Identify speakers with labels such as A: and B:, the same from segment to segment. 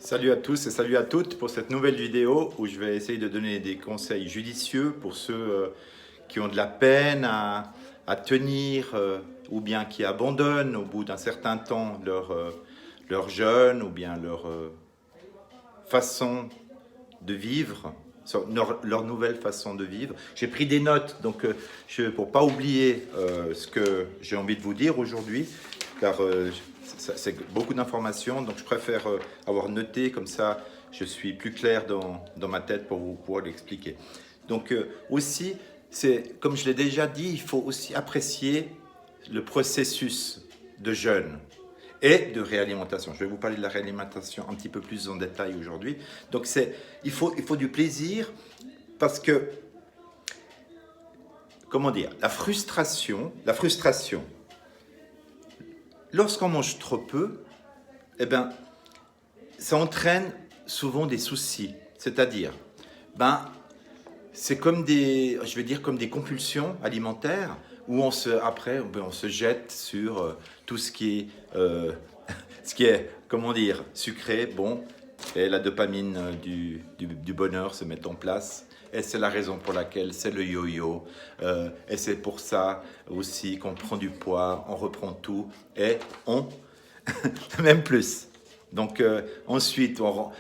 A: Salut à tous et salut à toutes pour cette nouvelle vidéo où je vais essayer de donner des conseils judicieux pour ceux qui ont de la peine à tenir ou bien qui abandonnent au bout d'un certain temps leur jeûne ou bien leur façon de vivre, leur nouvelle façon de vivre. J'ai pris des notes donc pour ne pas oublier ce que j'ai envie de vous dire aujourd'hui, car c'est beaucoup d'informations, donc je préfère avoir noté, comme ça je suis plus clair dans ma tête pour vous pouvoir l'expliquer. Donc aussi, comme je l'ai déjà dit, il faut aussi apprécier le processus de jeûne et de réalimentation. Je vais vous parler de la réalimentation un petit peu plus en détail aujourd'hui. Donc il faut du plaisir parce que, comment dire, la frustration, lorsqu'on mange trop peu, eh ben, ça entraîne souvent des soucis. C'est-à-dire, c'est comme je vais dire comme des compulsions alimentaires où après, on se jette sur tout ce qui est, comment dire, sucré, bon, et la dopamine du bonheur se met en place. Et c'est la raison pour laquelle c'est le yo-yo. Et c'est pour ça aussi qu'on prend du poids, on reprend tout et même plus. Donc ensuite, au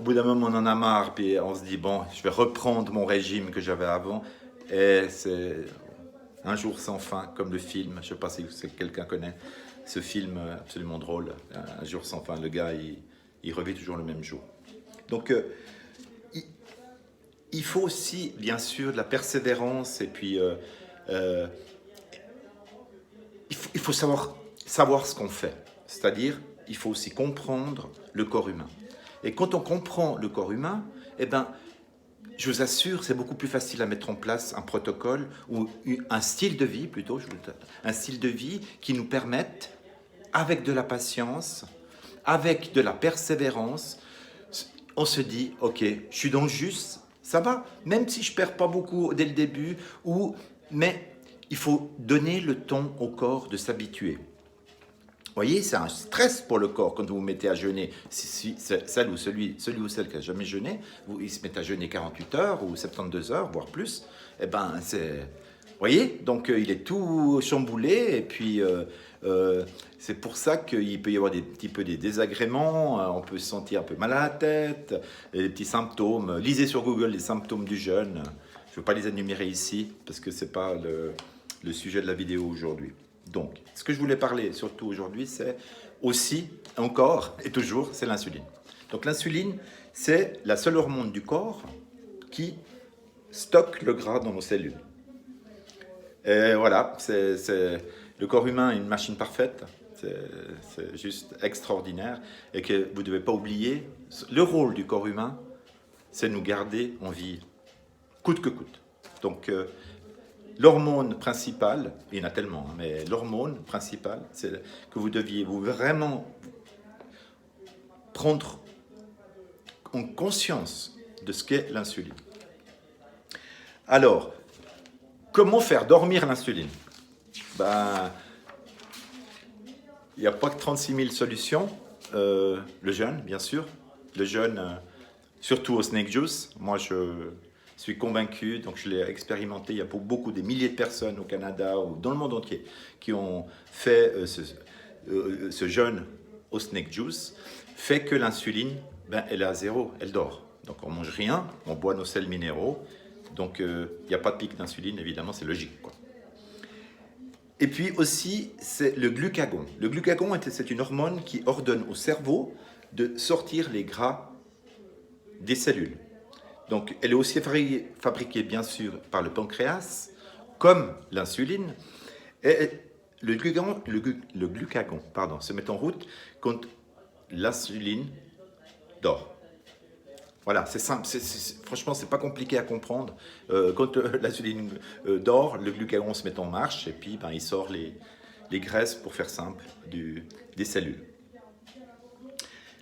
A: bout d'un moment, on en a marre, puis on se dit, bon, je vais reprendre mon régime que j'avais avant. Et c'est un jour sans fin, comme le film. Je ne sais pas si quelqu'un connaît ce film absolument drôle, Un jour sans fin. Le gars, il revit toujours le même jour. Donc, il faut aussi, bien sûr, de la persévérance. Et puis, il faut savoir ce qu'on fait. C'est-à-dire, il faut aussi comprendre le corps humain. Et quand on comprend le corps humain, eh ben, je vous assure, c'est beaucoup plus facile à mettre en place un protocole ou un style de vie, plutôt, un style de vie qui nous permette, avec de la patience, avec de la persévérance, on se dit, ok, je suis dans le juste, ça va, même si je ne perds pas beaucoup dès le début, mais il faut donner le temps au corps de s'habituer. Vous voyez, c'est un stress pour le corps quand vous vous mettez à jeûner. Celui ou celle qui n'a jamais jeûné, il se met à jeûner 48 heures ou 72 heures, voire plus. Eh ben, vous voyez, donc il est tout chamboulé et puis c'est pour ça qu'il peut y avoir des petits peu des désagréments, on peut se sentir un peu mal à la tête, des petits symptômes. Lisez sur Google les symptômes du jeûne. Je ne veux pas les énumérer ici parce que ce n'est pas le sujet de la vidéo aujourd'hui. Donc, ce que je voulais parler surtout aujourd'hui, c'est aussi, encore et toujours, c'est l'insuline. Donc l'insuline, c'est la seule hormone du corps qui stocke le gras dans nos cellules. Et voilà, le corps humain est une machine parfaite, c'est juste extraordinaire. Et que vous ne devez pas oublier, le rôle du corps humain, c'est de nous garder en vie, coûte que coûte. Donc, l'hormone principale, il y en a tellement, mais l'hormone principale, c'est que vous deviez vraiment prendre en conscience de ce qu'est l'insuline. Alors, comment faire dormir l'insuline? Il n'y a pas que 36 000 solutions. Le jeûne, bien sûr. Le jeûne, surtout au snake juice. Moi, je suis convaincu, donc je l'ai expérimenté. Il y a beaucoup des milliers de personnes au Canada ou dans le monde entier qui ont fait ce jeûne au snake juice, fait que l'insuline, elle est à zéro, elle dort. Donc on mange rien, on boit nos sels minéraux, donc il n'y a pas de pic d'insuline, évidemment, c'est logique, quoi. Et puis aussi, c'est le glucagon. Le glucagon, c'est une hormone qui ordonne au cerveau de sortir les gras des cellules. Donc, elle est aussi fabriquée, bien sûr, par le pancréas, comme l'insuline. Et le glucagon, se met en route quand l'insuline dort. Voilà, c'est simple. Franchement, c'est pas compliqué à comprendre. Quand l'insuline dort, le glucagon se met en marche et puis il sort les graisses, pour faire simple, des cellules.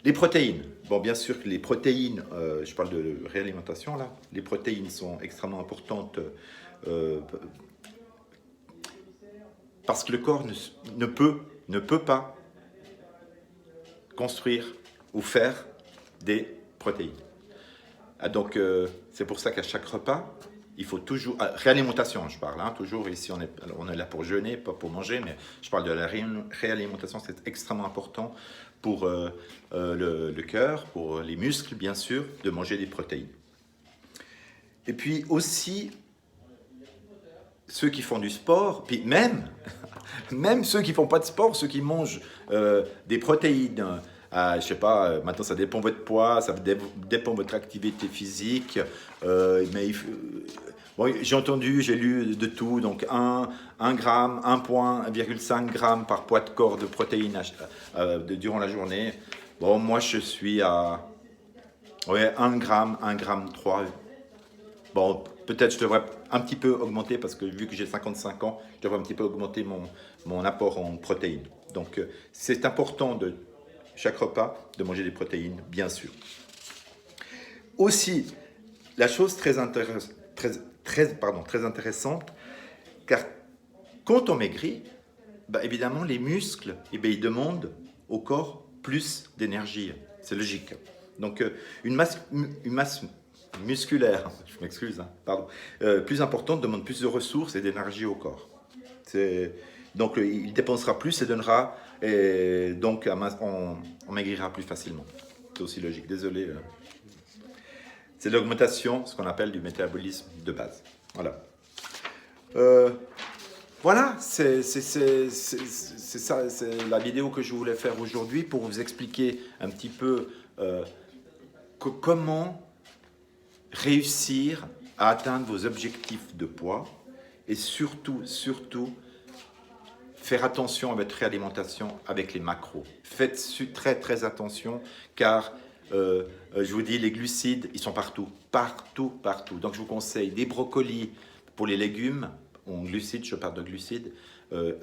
A: Les protéines. Bon, bien sûr que les protéines, je parle de réalimentation là, les protéines sont extrêmement importantes parce que le corps ne peut pas construire ou faire des protéines. Donc, c'est pour ça qu'à chaque repas, il faut toujours... réalimentation, je parle, hein, toujours ici, on est là pour jeûner, pas pour manger, mais je parle de la réalimentation, c'est extrêmement important pour le cœur, pour les muscles, bien sûr, de manger des protéines. Et puis aussi, ceux qui font du sport, puis même ceux qui ne font pas de sport, ceux qui mangent des protéines, je ne sais pas, maintenant ça dépend de votre poids, ça dépend de votre activité physique, mais bon, j'ai entendu, j'ai lu de tout, donc 1 gramme, 1,5 gramme par poids de corps de protéines durant la journée. Bon, moi je suis à 1 gramme, 1 gramme 3. Bon, peut-être je devrais un petit peu augmenter parce que vu que j'ai 55 ans, je devrais un petit peu augmenter mon apport en protéines. Donc, c'est important de chaque repas de manger des protéines, bien sûr. Aussi, la chose très intéressante, car quand on maigrit, évidemment, les muscles, ils demandent au corps plus d'énergie. C'est logique. Donc, une masse musculaire, je m'excuse, hein, pardon, plus importante demande plus de ressources et d'énergie au corps. Donc il dépensera plus et donnera, et donc on maigrira plus facilement. C'est aussi logique, désolé. C'est l'augmentation, ce qu'on appelle du métabolisme de base. Voilà. Voilà, c'est ça, c'est la vidéo que je voulais faire aujourd'hui pour vous expliquer un petit peu comment réussir à atteindre vos objectifs de poids et surtout, faire attention à votre réalimentation avec les macros. Faites très attention car je vous dis, les glucides, ils sont partout. Donc je vous conseille des brocolis pour les légumes, en glucides, je parle de glucides,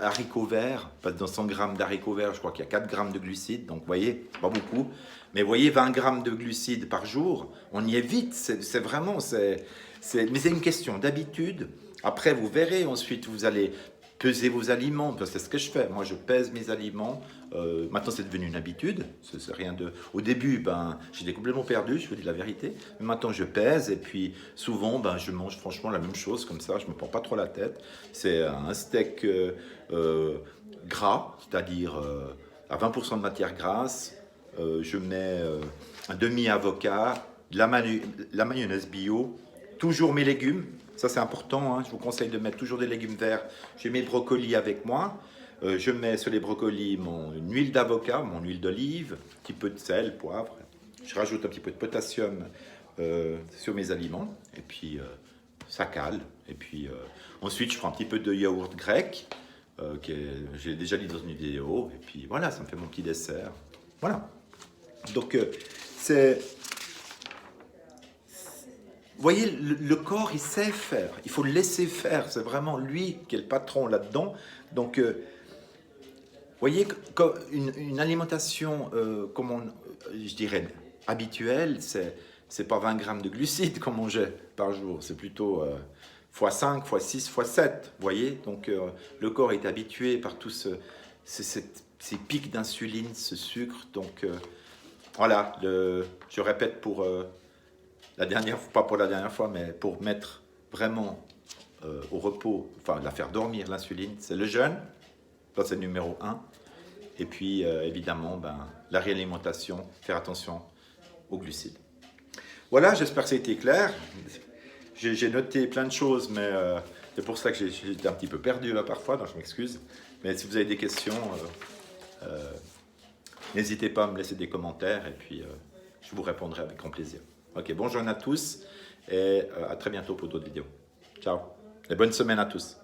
A: haricots verts, dans 100 grammes d'haricots verts, je crois qu'il y a 4 grammes de glucides, donc vous voyez, pas beaucoup. Mais vous voyez, 20 grammes de glucides par jour, on y est vite, c'est vraiment, mais c'est une question d'habitude. Après, vous verrez, ensuite, vous allez peser vos aliments, c'est ce que je fais. Moi, je pèse mes aliments. Maintenant, c'est devenu une habitude. C'est rien de... Au début, j'étais complètement perdu, je vous dis la vérité. Mais maintenant, je pèse et puis souvent, je mange franchement la même chose comme ça. Je ne me prends pas trop la tête. C'est un steak gras, c'est-à-dire à 20% de matière grasse. Je mets un demi-avocat, la mayonnaise bio, toujours mes légumes. Ça, c'est important, hein. Je vous conseille de mettre toujours des légumes verts. J'ai mes brocolis avec moi. Je mets sur les brocolis mon huile d'avocat, mon huile d'olive, un petit peu de sel, poivre. Je rajoute un petit peu de potassium sur mes aliments. Et puis, ça cale. Et puis, ensuite, je prends un petit peu de yaourt grec, que j'ai déjà dit dans une vidéo. Et puis, voilà, ça me fait mon petit dessert. Voilà. Donc, vous voyez, le corps, il sait faire. Il faut le laisser faire. C'est vraiment lui qui est le patron là-dedans. Donc, vous voyez, une alimentation, je dirais, habituelle, c'est pas 20 grammes de glucides qu'on mangeait par jour. C'est plutôt x5, x6, x7. Vous voyez, donc le corps est habitué par tous ces pics d'insuline, ce sucre. Donc, voilà, je répète pour... pas pour la dernière fois, mais pour mettre vraiment au repos, enfin la faire dormir l'insuline, c'est le jeûne, ça c'est le numéro 1. Et puis évidemment, la réalimentation, faire attention aux glucides. Voilà, j'espère que ça a été clair. J'ai noté plein de choses, mais c'est pour ça que j'étais un petit peu perdu là parfois, donc je m'excuse. Mais si vous avez des questions, n'hésitez pas à me laisser des commentaires et puis je vous répondrai avec grand plaisir. Ok, bonjour à tous et à très bientôt pour d'autres vidéos. Ciao et bonne semaine à tous.